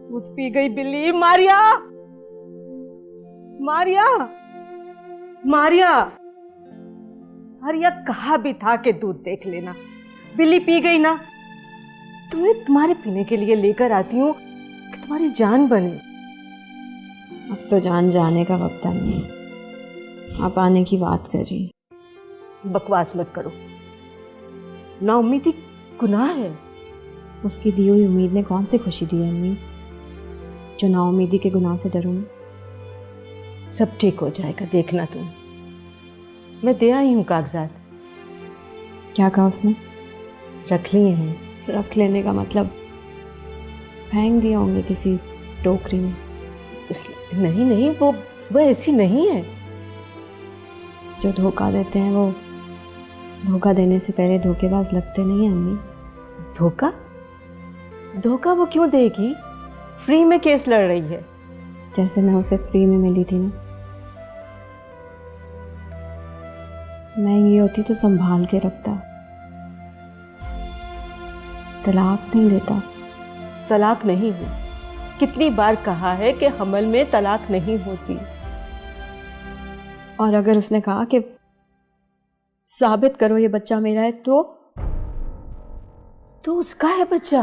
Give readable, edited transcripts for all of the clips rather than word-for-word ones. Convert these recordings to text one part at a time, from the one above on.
दूध पी गई बिल्ली। मारिया, मारिया, मारिया, मारिया कहाँ भी था कि दूध देख लेना। बिल्ली पी गई ना, तुम्हें तुम्हारे पीने के लिए लेकर आती हूँ कि तुम्हारी जान बने। अब तो जान जाने का वक्त नहीं, आप आने की बात कर रही। बकवास मत करो, नाउम्मीदी गुनाह है। उसकी दी हुई उम्मीद ने कौन सी खुशी दी है अम्मी, जो नाउम्मीदी के गुनाह से डरूं। सब ठीक हो जाएगा, देखना तुम। मैं दे आई हूँ कागजात। क्या कहा उसने? रख लिए हैं। रख लेने का मतलब फेंक दिए होंगे किसी टोकरी में। नहीं नहीं, वो ऐसी नहीं है। जो धोखा देते हैं वो धोखा देने से पहले धोखेबाज लगते नहीं हैं अम्मी। धोखा? धोखा वो क्यों देगी? फ्री में केस लड़ रही है। जैसे मैं उसे फ्री में मिली थी ना, महंगी होती तो संभाल के रखता, तलाक नहीं देता। तलाक नहीं हुई। कितनी बार कहा है कि हमल में तलाक नहीं होती। और अगर उसने कहा कि साबित करो ये बच्चा मेरा है, तो उसका है बच्चा।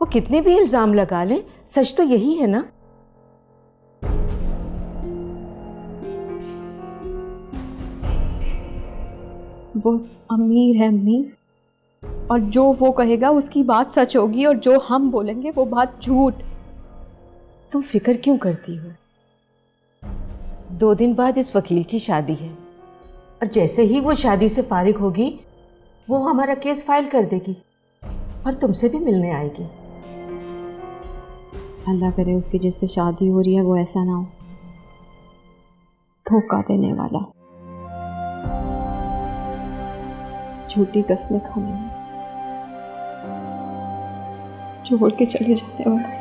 वो कितने भी इल्जाम लगा ले, सच तो यही है ना। वो अमीर है अम्मी, और जो वो कहेगा उसकी बात सच होगी, और जो हम बोलेंगे वो बात झूठ। तुम फिक्र क्यों करती हो? 2 दिन बाद इस वकील की शादी है, और जैसे ही वो शादी से फारिग होगी वो हमारा केस फाइल कर देगी और तुमसे भी मिलने आएगी। अल्लाह करे उसकी जिससे शादी हो रही है वो ऐसा ना हो, धोखा देने वाला, झूठी कस्में खाने में, छोड़ के चले जाने वाला।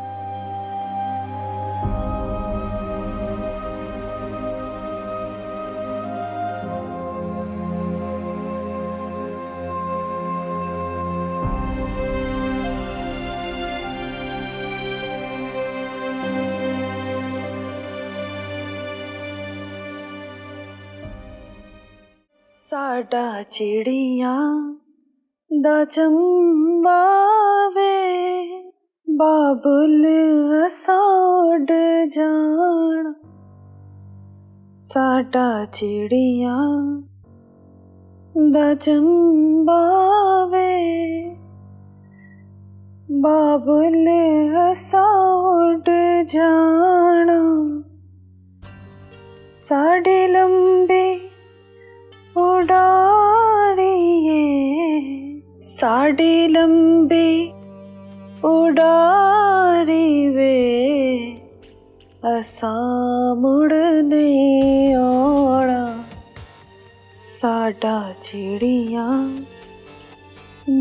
साडा चिड़ियां दा चंबा वे, बाबुल असाड जान। साडा चिड़ियां दा चंबा वे, बाबुल असाड जाना। साडे लंबे उड़ारिए, साडे लंबे उड़ारी वे, असा मुड़ नहीं आना। साडा चिड़ियां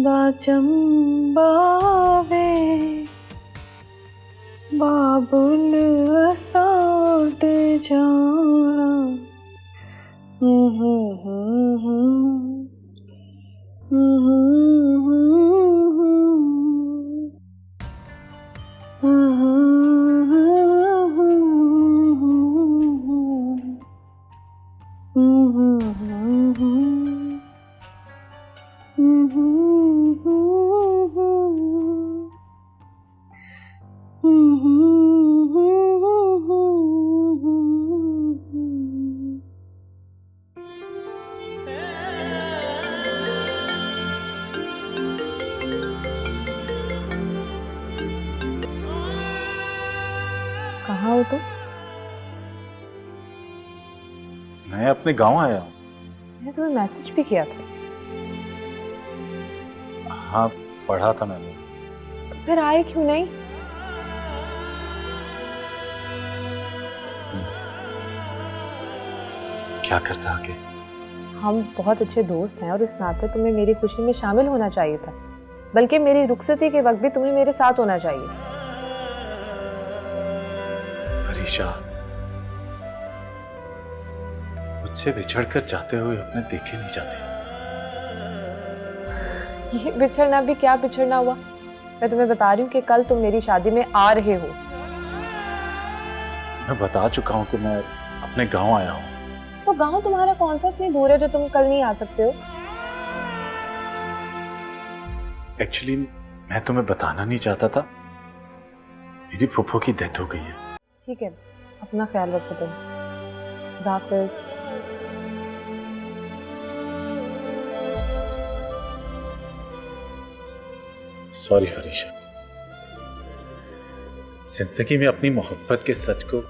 दा चंबा वे, बाबुल असा उड़ जाना। कहाँ हो तुम? मैं अपने गांव आया हूँ। मैंने तुम्हें मैसेज भी किया था। हाँ, पढ़ा था मैंने। तो फिर आए क्यों नहीं? क्या करता आगे? हम बहुत अच्छे दोस्त हैं और इस नाते तुम्हें मेरी खुशी में शामिल होना चाहिए था, बल्कि मेरी रुखसती के वक्त भी तुम्हें मेरे साथ होना चाहिए। फरीशा, मुझसे बिछड़कर जाते हुए अपने देखे नहीं जाते। ये बिछड़ना भी क्या बिछड़ना हुआ। मैं तुम्हें बता रही हूँ कि कल तुम मेरी शादी में आ रहे हो। मैं बता चुका हूँ कि मैं अपने गांव आया हूँ। तो गांव तुम्हारा कौन सा इतनी दूर है जो तुम कल नहीं आ सकते हो? एक्चुअली मैं तुम्हें बताना नहीं चाहता था, मेरी फूफो की डेथ हो गई है। ठीक है, अपना ख्याल रखो तुम। खुदा हाफिज़। सॉरी फरीशा, जिंदगी में अपनी मोहब्बत के सच को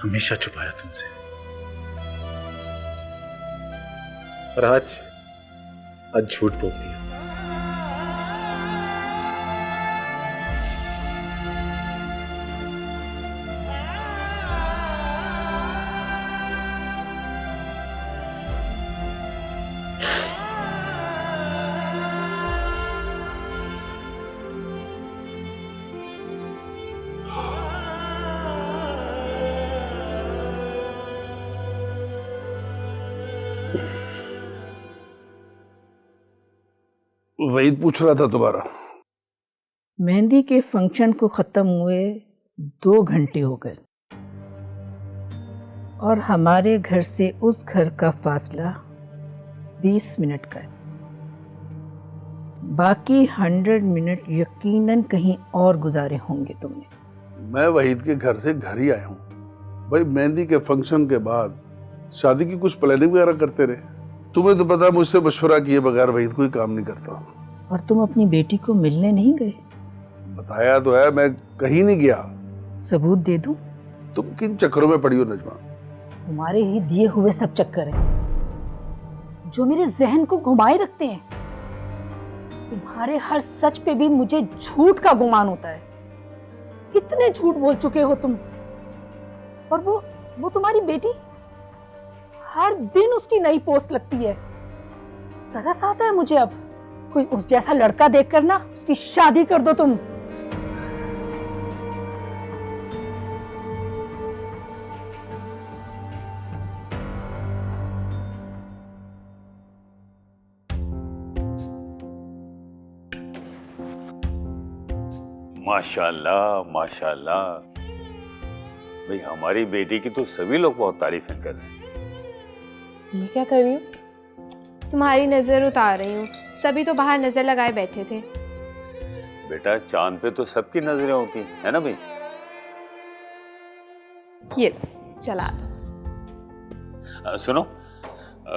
हमेशा छुपाया तुमसे, और आज झूठ बोल दिया। वहीद पूछ रहा था तुम्हारा। मेहंदी के फंक्शन को ख़त्म हुए 2 घंटे हो गए और हमारे घर से उस घर का फासला 20 मिनट का है। बाकी 100 मिनट यकीनन कहीं और गुजारे होंगे तुमने। मैं वहीद के घर से घर ही आया हूँ भाई। मेहंदी के फंक्शन के बाद शादी की कुछ प्लानिंग वगैरह करते रहे। तुम्हें तो पता, मुझसे मशवरा किए बगैर वहीद कोई काम नहीं करता। और तुम अपनी बेटी को मिलने नहीं गए? बताया तो है, मैं कहीं नहीं गया। सबूत दे दूं? तुम किन चक्करों में पड़ी हो नजमा? तुम्हारे ही दिए हुए सब चक्कर हैं जो मेरे जहन को घुमाए रखते हैं। तुम्हारे हर सच पे भी मुझे झूठ का गुमान होता है। इतने झूठ बोल चुके हो तुम। और वो तुम्हारी बेटी, हर दिन उसकी नई पोस्ट लगती है। तरस आता है मुझे अब कोई उस जैसा लड़का देखकर ना उसकी शादी कर दो तुम। माशाल्लाह माशाल्लाह, भाई हमारी बेटी की तो सभी लोग बहुत तारीफें कर रहे हैं। ये क्या कर रही हो? तुम्हारी नजर उतार रही हूँ। सभी तो बाहर नजर लगाए बैठे थे। बेटा, चांद पे तो सबकी नजरें होती है ना भाई। ये चला दो। सुनो,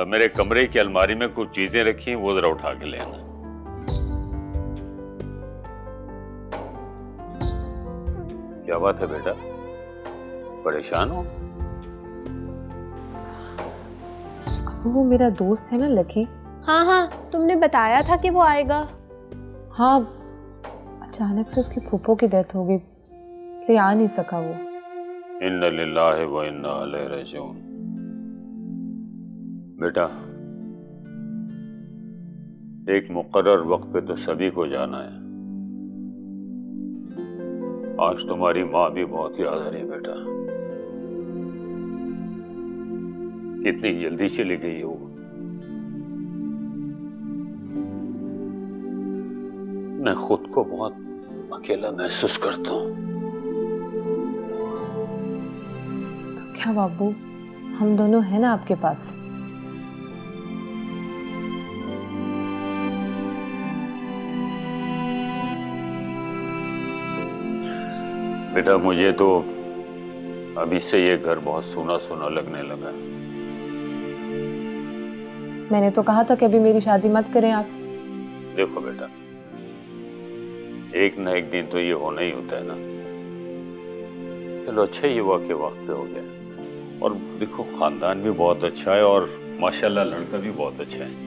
मेरे कमरे की अलमारी में कुछ चीजें रखी हैं, वो जरा उठा के ले आना। क्या बात है बेटा, परेशान हो? वो मेरा दोस्त है ना लकी। हाँ हाँ, तुमने बताया था कि वो आएगा। हाँ, अचानक से उसकी फूफो की डेथ हो गई, इसलिए आ नहीं सका वो। इन्ना लिल्लाहि व इन्ना इलैहि राजिऊन। बेटा, एक मुकर्रर वक्त पे तो सभी को जाना है। आज तुम्हारी माँ भी बहुत याद आ रही है बेटा। कितनी जल्दी चली गई है वो। मैं खुद को बहुत अकेला महसूस करता हूँ। तो क्या बाबू, हम दोनों हैं ना आपके पास। बेटा, मुझे तो अभी से ये घर बहुत सूना सूना लगने लगा है। मैंने तो कहा था कि अभी मेरी शादी मत करें आप। देखो बेटा, एक न एक दिन तो ये होना ही होता है ना। चलो, अच्छा ही हुआ कि वक्त पे हो गया। और देखो, खानदान भी बहुत अच्छा है और माशाल्लाह लड़का भी बहुत अच्छा है।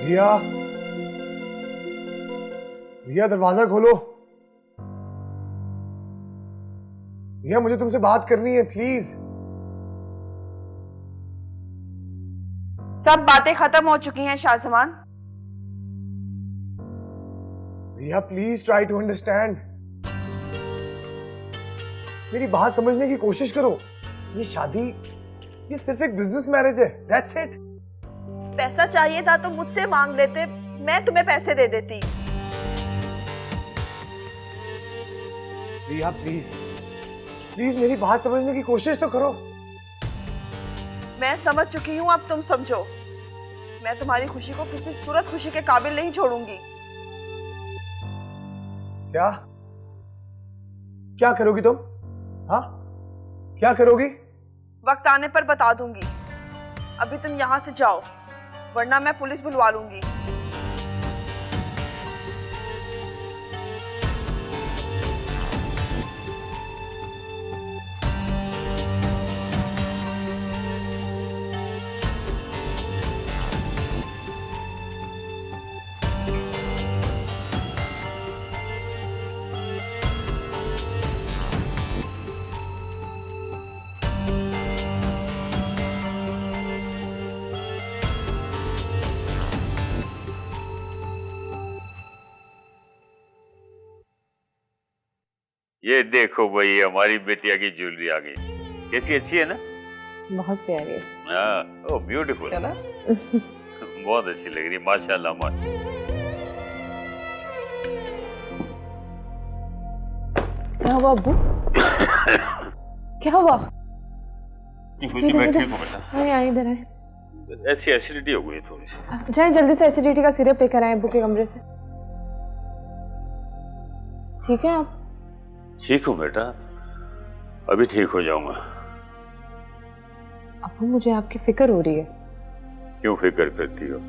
रिया, रिया दरवाजा खोलो। रिया, मुझे तुमसे बात करनी है, प्लीज। सब बातें खत्म हो चुकी हैं शाहजमान। रिया, प्लीज ट्राई टू अंडरस्टैंड। मेरी बात समझने की कोशिश करो। ये शादी, ये सिर्फ एक बिजनेस मैरिज है, दैट्स इट। पैसा चाहिए था तो मुझसे मांग लेते, मैं तुम्हें पैसे दे देती। रिया प्लीज प्लीज मेरी बात समझने की कोशिश तो करो। मैं समझ चुकी हूँ, अब तुम समझो। मैं तुम्हारी खुशी को किसी सूरत खुशी के काबिल नहीं छोड़ूंगी। क्या क्या करोगी तुम? हाँ, क्या करोगी? वक्त आने पर बता दूंगी। अभी तुम यहाँ से जाओ, वरना मैं पुलिस बुलवा लूंगी। ये देखो भाई, हमारी बेटिया की ज्वेलरी आ गई। कैसी, अच्छी है ना? बहुत प्यारी है। हाँ, ओ ब्यूटीफुल है ना। बहुत अच्छी लग रही है, माशाल्लाह माशाल्लाह। क्या हुआ अब्बू? क्या हुआ? बैठे को बेटा, आए इधर आए। ऐसी एसिडिटी हो गई थोड़ी सी। जाए जल्दी से एसिडिटी का सिरप लेकर आए अब्बू के कमरे से। ठीक है आप? ठीक हूँ बेटा, अभी ठीक हो जाऊंगा। अब्बू मुझे आपकी फिक्र हो रही है। क्यों फिक्र करती हो?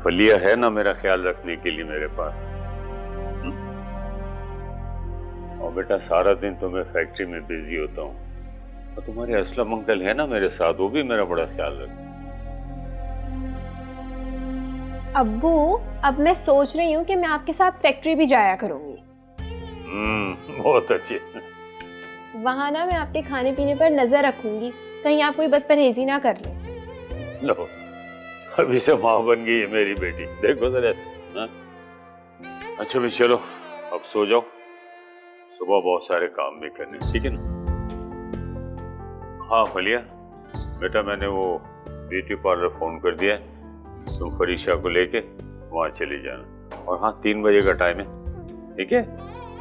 फलिया है ना मेरा ख्याल रखने के लिए मेरे पास। और बेटा सारा दिन तो मैं फैक्ट्री में बिजी होता हूँ, और तुम्हारे असलम अंकल है ना मेरे साथ, वो भी मेरा बड़ा ख्याल रखते। अब्बू, अब मैं सोच रही हूँ कि मैं आपके साथ फैक्ट्री भी जाया करूंगी। बहुत अच्छे। वहां ना मैं आपके खाने पीने पर नजर रखूंगी, कहीं आप कोई बदपरहेजी ना कर ले। लो, अभी से माँ बन गई है मेरी बेटी, देखो जरा। हाँ? अच्छा भी चलो, अब सो जाओ, सुबह बहुत सारे काम भी करने, ठीक है ना? हाँ फलिया बेटा, मैंने वो ब्यूटी पार्लर फोन कर दिया है, तुम फरीशा को लेके वहां चली जाना। और हाँ, 3 बजे का टाइम है, ठीक है?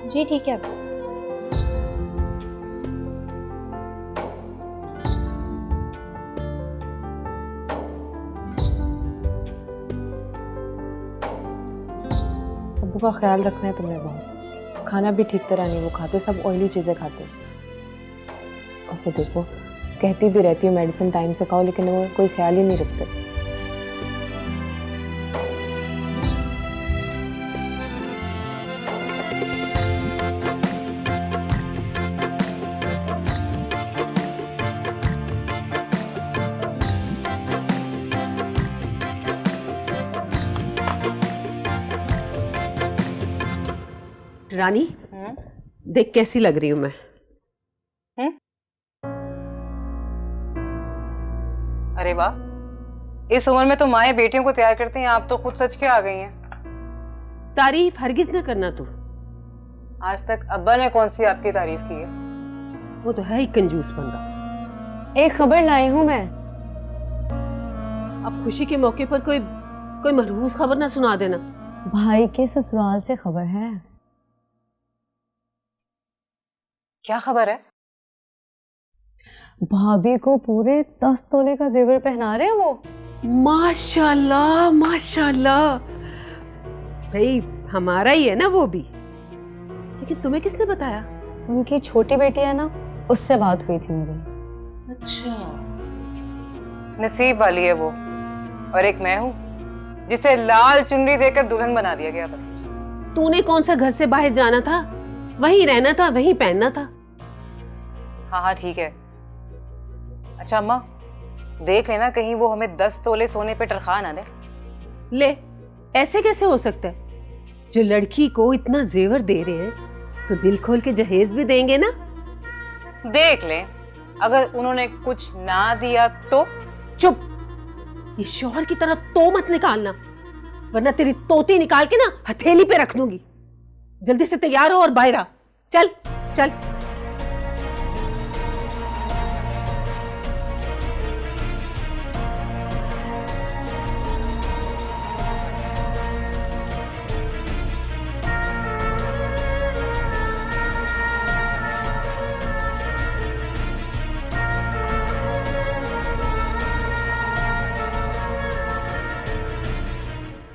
जी ठीक है अब्बू। अब्बू का ख्याल रखना है तुम्हें बहुत। खाना भी ठीक तरह नहीं वो खाते, सब ऑयली चीजें खाते। और वो देखो, कहती भी रहती हूँ मेडिसिन टाइम से खाओ, लेकिन वो कोई ख्याल ही नहीं रखते। रानी, देख कैसी लग रही हूं मैं। अरे वाह, इस उम्र में तो माएं बेटियों को तैयार करती हैं, आप तो खुद सच के आ गई हैं। तारीफ हरगिज न करना तू। आज तक अब्बा ने कौन सी आपकी तारीफ की है? वो तो है ही कंजूस बंदा। एक खबर लाई हूँ मैं। अब खुशी के मौके पर कोई मनहूस खबर ना सुना देना। भाई के ससुराल से खबर है। क्या खबर है? भाभी को पूरे 10 तोले का जेवर पहना रहे हैं वो। माशाल्लाह माशाल्लाह। भाई हमारा ही है ना वो भी। लेकिन तुम्हें किसने बताया? उनकी छोटी बेटी है ना, उससे बात हुई थी मेरी। अच्छा, नसीब वाली है वो, और एक मैं हूँ जिसे लाल चुनरी देकर दुल्हन बना दिया गया। बस तूने कौन सा घर से बाहर जाना था, वहीं रहना था, वहीं पहनना था। हाँ हाँ ठीक है। अच्छा अम्मा, देख लेना कहीं वो हमें 10 तोले सोने पे टरखा ना दे। ले, ऐसे कैसे हो सकता है? जो लड़की को इतना जेवर दे रहे हैं तो दिल खोल के जहेज भी देंगे ना। देख ले, अगर उन्होंने कुछ ना दिया तो? चुप, ये शौहर की तरह तो मत निकालना, वरना तेरी तोती निकाल के ना हथेली पे रख दूंगी। जल्दी से तैयार हो और बाहर आ। चल चल।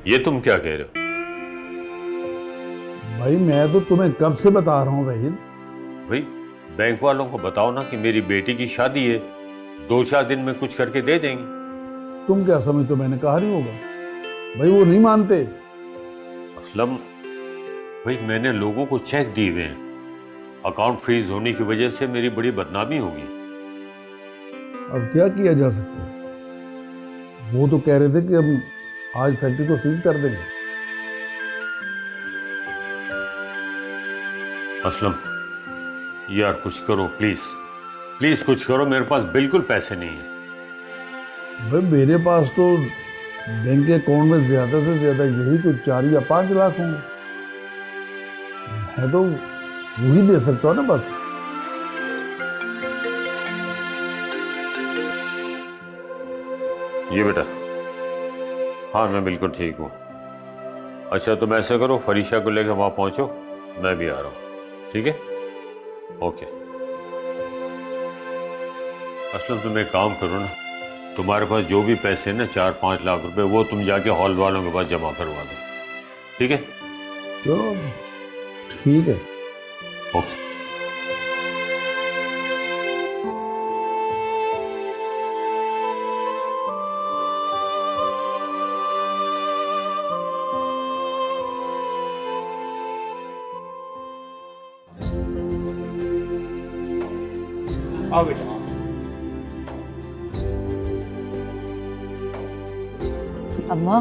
ये तुम क्या कह रहे हो? भाई मैं तो तुम्हें कब से बता रहा हूँ वहीद। भाई बैंक वालों को बताओ ना कि मेरी बेटी की शादी है, 2-4 दिन में कुछ करके दे देंगे। तुम क्या समझते हो मैंने कहा नहीं होगा? भाई वो नहीं मानते। असलम भाई मैंने लोगों को चेक दिए हुए हैं, अकाउंट फ्रीज होने की वजह से मेरी बड़ी बदनामी होगी। अब क्या किया जा सकता है? वो तो कह रहे थे कि हम आज फैक्ट्री को सीज कर देंगे। असलम यार कुछ करो प्लीज, प्लीज कुछ करो, मेरे पास बिल्कुल पैसे नहीं है। भाई मेरे पास तो बैंक के अकाउंट में ज्यादा से ज्यादा यही कुछ 4 या 5 लाख होंगे। मैं तो वही दे सकता हूँ ना बस। ये बेटा, हाँ मैं बिल्कुल ठीक हूँ। अच्छा तुम ऐसा करो, फरीशा को लेकर वहां पहुंचो, मैं भी आ रहा हूँ, ठीक है? ओके। असलम तुम एक काम करो ना, तुम्हारे पास जो भी पैसे हैं ना 4-5 लाख रुपए, वो तुम जाके हॉल वालों के पास जमा करवा दो, ठीक है? चलो ठीक है। ओके। आओ बेटा। अम्मा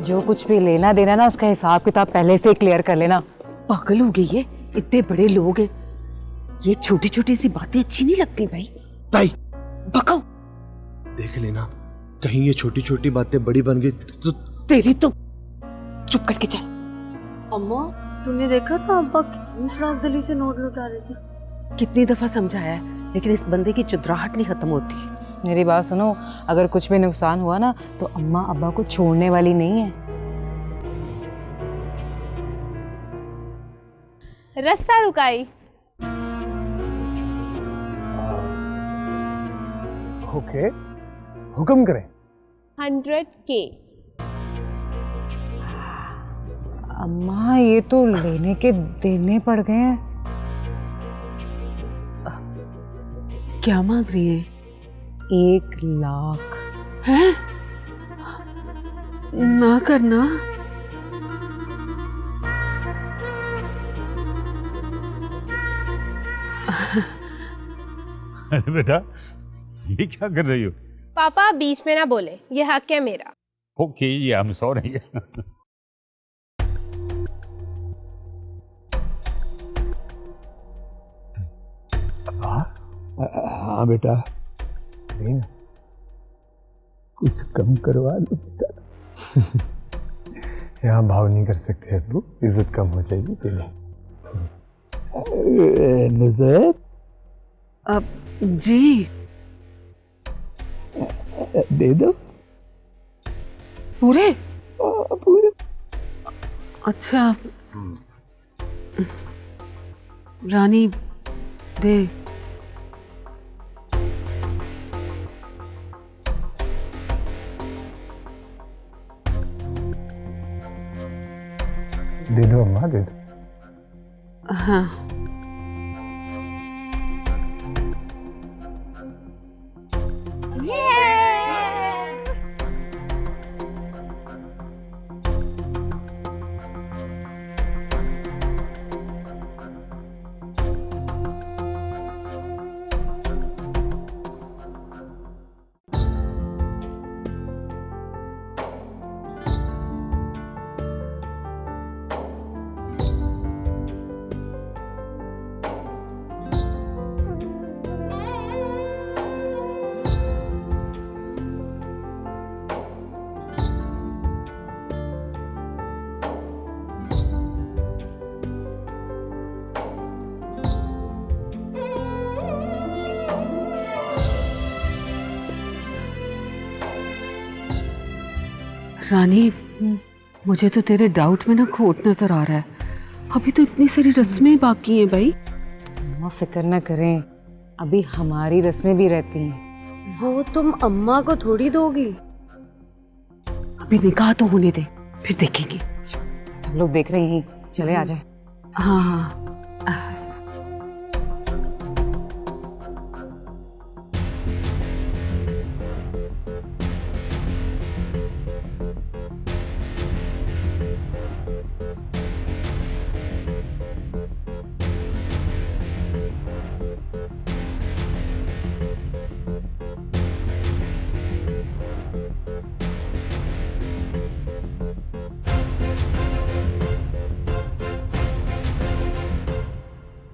जो कुछ भी लेना देना ना उसका हिसाब किताब पहले से क्लियर कर लेना। पागल हो गई है, इतने बड़े लोग हैं, ये छोटी छोटी सी बातें अच्छी नहीं लगती भाई। ताई बको, देख लेना, कहीं ये छोटी छोटी बातें बड़ी बन गई तो तेरी तो चुप करके चल। अम्मा तूने देखा था अब्बा कितनी फराक दिली से नोट लुटा रहे थे। कितनी दफा समझाया है, लेकिन इस बंदे की चुदराहट नहीं खत्म होती। मेरी बात सुनो, अगर कुछ भी नुकसान हुआ ना तो अम्मा अब्बा को छोड़ने वाली नहीं है। रास्ता रुकाई। ओके, हुक्म करें। 100K। अम्मा ये तो लेने के देने पड़ गए हैं। क्या मांग रही है? 1 लाख। हैं? ना करना। अरे बेटा ये क्या कर रही हो? पापा बीच में ना बोले, ये हक है मेरा। Okay I am sorry. हाँ बेटा, नहीं ना, कुछ कम करवा दो बेटा। यहाँ भाव नहीं कर सकते अब्बू, इज्जत कम हो जाएगी तेरी। नुज़ैत अब जी दे दो पूरे। पूरे। अच्छा रानी दे। दे दो अम्मा, दे दो। हाँ रानी, मुझे तो तेरे डाउट में ना खोट नजर आ रहा है। अभी तो इतनी सारी रस्में बाकी हैं भाई। अम्मा फिक्र ना करें, अभी हमारी रस्में भी रहती हैं। वो तुम अम्मा को थोड़ी दोगी। अभी निकाह तो होने दे, फिर देखेंगे। सब लोग देख रहे हैं, चले आ जाए। हाँ हाँ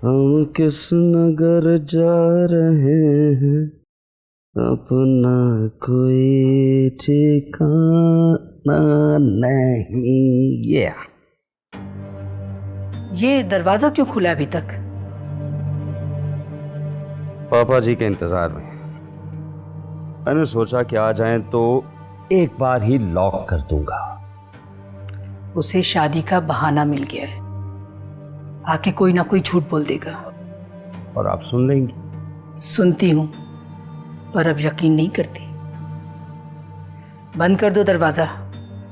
हम किस नगर जा रहे हैं, अपना कोई ठिकाना नहीं। ये दरवाजा क्यों खुला अभी तक? पापा जी के इंतजार में। मैंने सोचा कि आ जाएं तो एक बार ही लॉक कर दूंगा। उसे शादी का बहाना मिल गया है, आके कोई ना कोई झूठ बोल देगा। और आप सुन लेंगी? सुनती हूं, पर अब यकीन नहीं करती। बंद कर दो दरवाजा,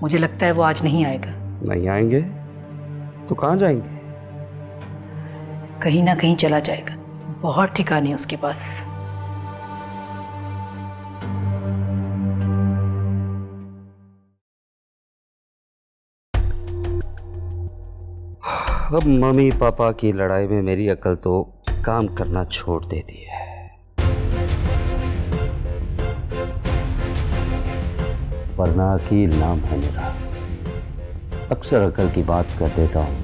मुझे लगता है वो आज नहीं आएगा। नहीं आएंगे तो कहाँ जाएंगे? कहीं ना कहीं चला जाएगा, बहुत ठिकाने उसके पास। अब मम्मी पापा की लड़ाई में मेरी अकल तो काम करना छोड़ देती है। वरना अकील नाम है मेरा। अक्सर अकल की बात कर देता हूं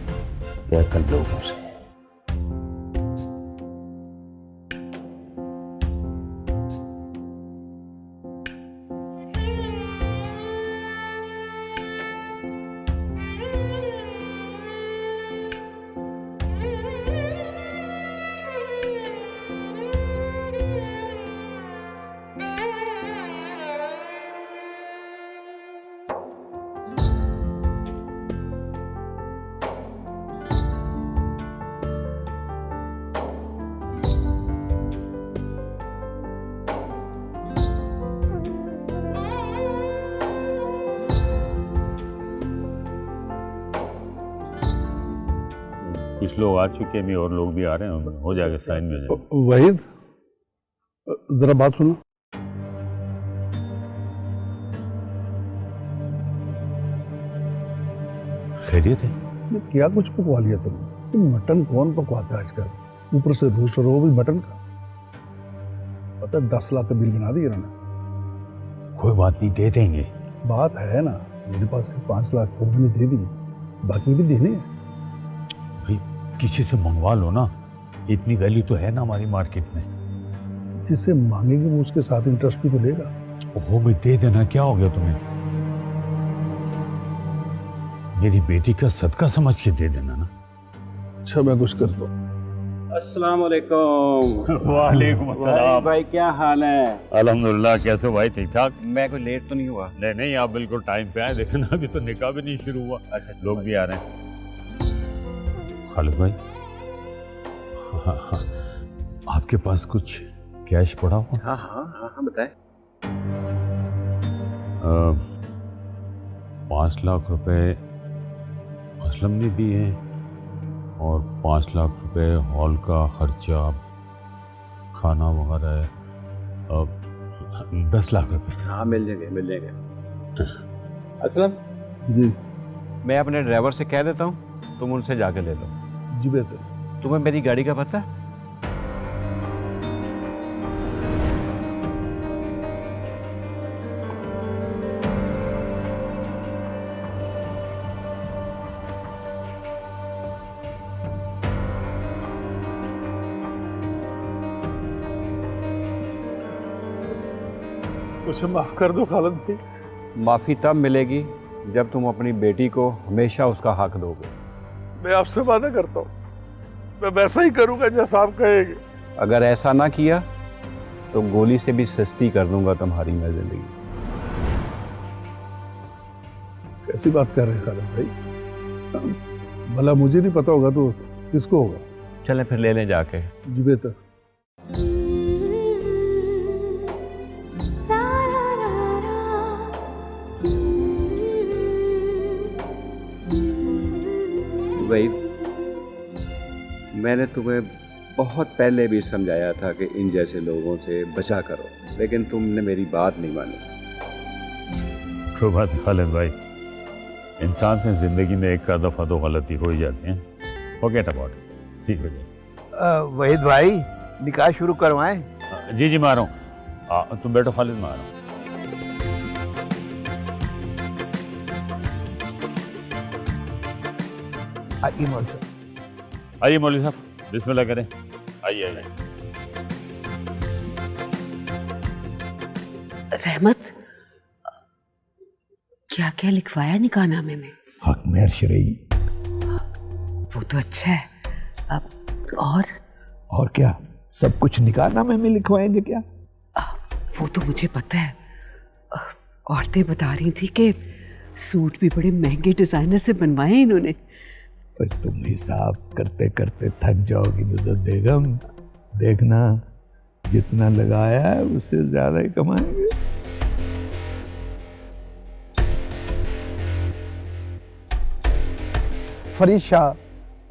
बेअकल लोगों से। कुछ लोग आ चुके हैं, और लोग भी आ रहे हैं, हो जाएगा, साइन में हो जाएगा। वहीद, जरा बात सुनो। खैरियत है? क्या कुछ पकवा लिया तुमने? मटन कौन पकवाता है आजकल? ऊपर से रोस्ट और वो भी मटन का। पता है 10 लाख का बिल बना दिया इन्होंने। कोई बात नहीं, दे देंगे। बात है ना, मेरे पास 5 लाख तो भी दे दिए, बाकी भी देने हैं। भाई किसी से मंगवा लो ना, इतनी वैल्यू तो है ना हमारी मार्केट में। जिससे मांगेंगे वो उसके साथ इंटरेस्ट भी तो लेगा। वो भी दे देना, क्या हो गया तुम्हें? मेरी बेटी का सदका समझ के दे देना ना। अच्छा, मैं कुछ कर दो। अस्सलाम वालेकुम। वालेकुम अस्सलाम। भाई क्या हाल है? अल्हम्दुलिल्लाह। कैसे हो भाई, ठीक ठाक? मैं कोई लेट तो नहीं हुआ? नहीं नहीं, आप बिल्कुल टाइम पे आए। देखना अभी तो निकाह भी नहीं शुरू हुआ। अच्छा, लोग भी आ रहे हैं। खालिद भाई, आपके पास कुछ कैश पड़ा हुआ? हाँ हाँ हाँ हाँ, बताए। 5 लाख रुपए असलम ने दिए हैं, और 5 लाख रुपए हॉल का खर्चा, खाना वगैरह है। 10 लाख रुपए। हाँ, मिल जाएंगे मिल जाएंगे। असलम जी, मैं अपने ड्राइवर से कह देता हूँ, तुम उनसे जाके ले लो। जी बेहतर। तुम्हें मेरी गाड़ी का पता है? मुझे माफ कर दो खालिद भाई। माफ़ी तब मिलेगी जब तुम अपनी बेटी को हमेशा उसका हक दोगे। मैं आपसे वादा करता हूँ, मैं वैसा ही करूंगा जैसा आप कहेंगे। अगर ऐसा ना किया तो गोली से भी सस्ती कर दूंगा तुम्हारी मैं जिंदगी। कैसी बात कर रहे हैं खालिद भाई? भला मुझे नहीं पता होगा तो किसको होगा? चले फिर ले लें जाके। जी बेहतर। मैंने तुम्हें बहुत पहले भी समझाया था कि इन जैसे लोगों से बचा करो, लेकिन तुमने मेरी बात नहीं मानी। कोई बात नहीं खालिद भाई, इंसान से ज़िंदगी में एक दफ़ा तो गलती हो ही जाती है। फॉरगेट अबाउट इट, ठीक हो जाए। वहीद भाई निकाह शुरू करवाएं? जी मैं आ रहा हूँ, तुम बैठो खालिद, मैं आ रहा हूँ। आइए मौलवी साहब, बिस्मिल्लाह करें। आइए आइए। रहमत, क्या क्या लिखवाया निकाहनामे में? हक मेहर शरई। वो तो अच्छा है। अब और क्या सब कुछ निकाहनामे में लिखवाएंगे क्या? वो तो मुझे पता है। औरतें बता रही थी कि सूट भी बड़े महंगे डिजाइनर से बनवाए इन्होंने। पर तुम हिसाब करते करते थक जाओगी नुसरत बेगम। देखना जितना लगाया है उससे ज्यादा ही कमाएंगे। फरीद शाह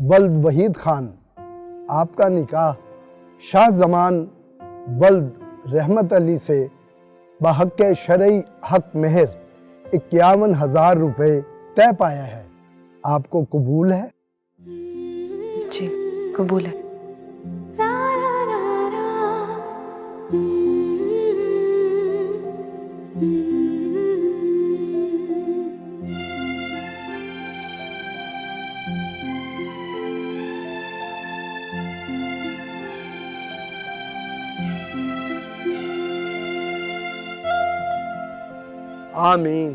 वल्द वहीद खान, आपका निकाह शाह जमान वल्द रहमत अली से बहक़ शरई हक मेहर 51,000 रुपये तय पाया है। आपको कबूल है? जी कबूल है। आमीन।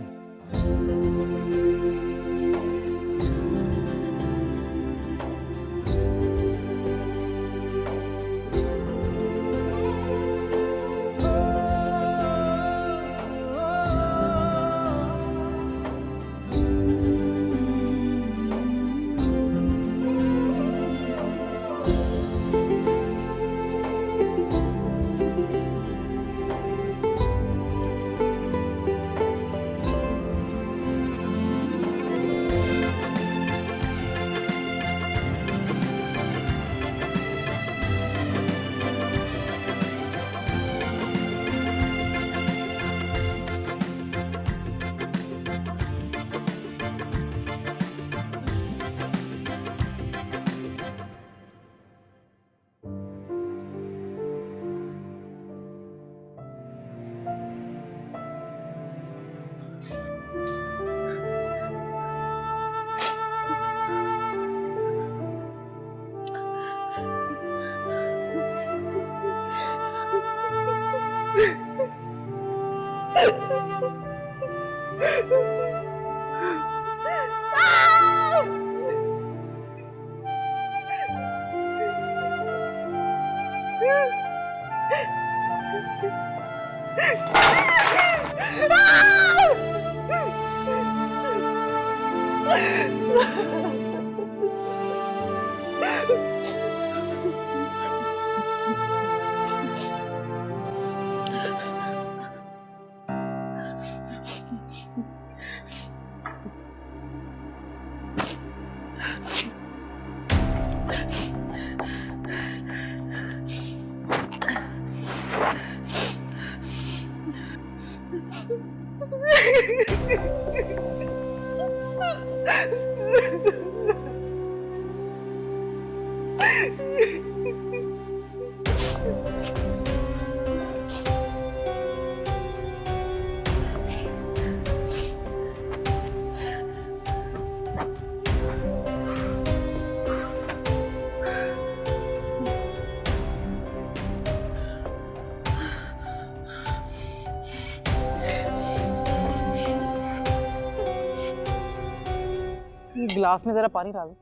गिलास में जरा पानी डालो।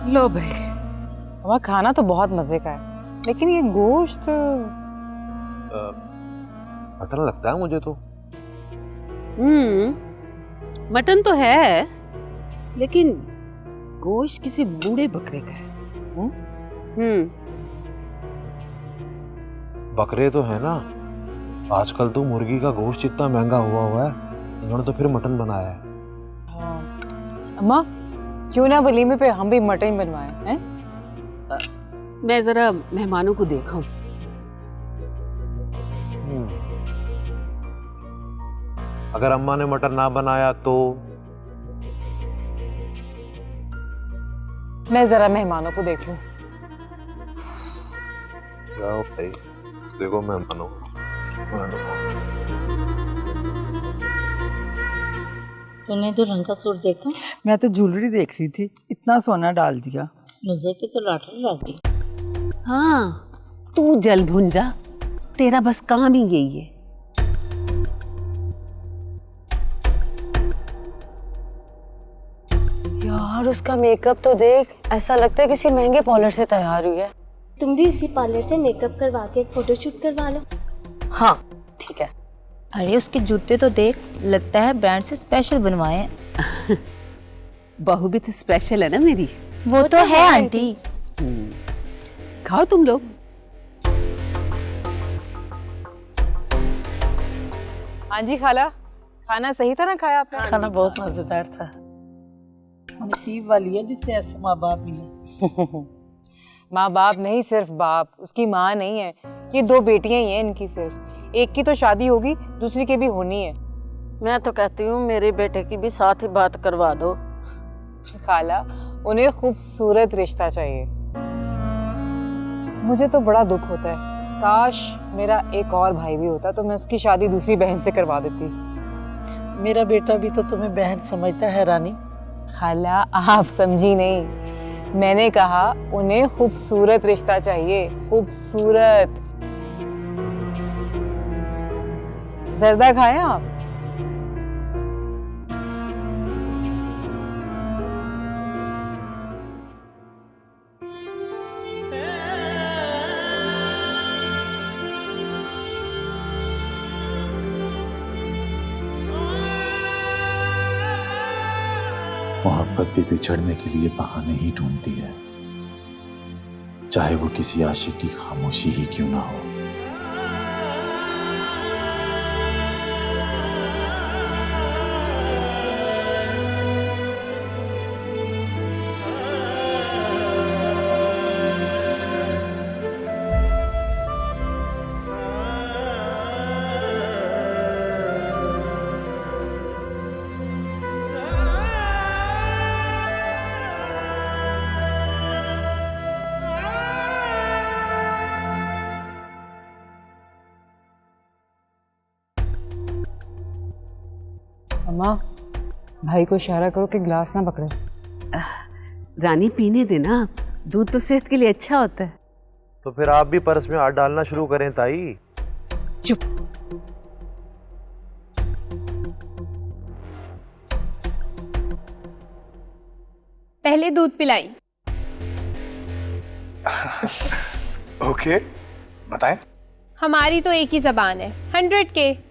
लो भाई। हमारा खाना तो बहुत मजे का है, लेकिन ये गोश्त मटन लगता है मुझे तो। मटन तो है, लेकिन गोश्त किसी बूढ़े बकरे का है। बकरे तो है ना, आजकल तो मुर्गी का गोश्त इतना महंगा हुआ है, इन्होंने तो फिर मटन बनाया है। अम्मा क्यों ना वलीमे पे हम भी मटन बनवाएं हैं? मैं जरा मेहमानों को देखा। अगर अम्मा ने मटन ना बनाया तो मैं जरा मेहमानों को देख लूं। जाओ भाई, देखो मेहमानों। तूने जो रंग का सूट देखा? मैं तो ज्वेलरी देख रही थी, इतना सोना डाल दिया। नजर की तो लॉटरी लग गई। हाँ, तू जल भुन जा, तेरा बस काम ही यही है। यार उसका मेकअप तो देख, ऐसा लगता है किसी महंगे पार्लर से तैयार हुई है। तुम भी इसी पार्लर से मेकअप करवा के एक फोटोशूट करवा लो। हाँ ठीक है। अरे उसके जूते तो देख, लगता है ब्रांड से स्पेशल बनवाए हैं। बहू भी तो स्पेशल है ना मेरी। वो तो है आंटी। खाओ तुम लोग। हाँ जी खाला, खाना सही था ना खाया आपने? खाना बहुत मजेदार था। नसीब वाली है जिससे ऐसे माँ बाप मिले। माँ बाप नहीं, सिर्फ बाप, उसकी माँ नहीं है। ये 2 बेटियां ही हैं इनकी, सिर्फ एक की तो शादी होगी, दूसरी की भी होनी है। मैं तो कहती हूँ मेरे बेटे की भी साथ ही बात करवा दो। खाला उन्हें खूबसूरत रिश्ता चाहिए। मुझे तो बड़ा दुख होता है, काश मेरा एक और भाई भी होता तो मैं उसकी शादी दूसरी बहन से करवा देती। मेरा बेटा भी तो तुम्हें बहन समझता है रानी। खाला आप समझी नहीं, मैंने कहा उन्हें खूबसूरत रिश्ता चाहिए, खूबसूरत। जर्दा खाएं आप? मोहब्बत भी बिछड़ने के लिए बहाने ही ढूंढती है, चाहे वो किसी आशिक की खामोशी ही क्यों ना हो। अम्मा भाई को इशारा करो कि गिलास ना पकड़े। रानी पीने देना, दूध तो सेहत के लिए अच्छा होता है। तो फिर आप भी पर्स में हाथ डालना शुरू करें ताई। चुप। पहले दूध पिलाई। ओके, बताएं। हमारी तो एक ही जबान है, 100 के।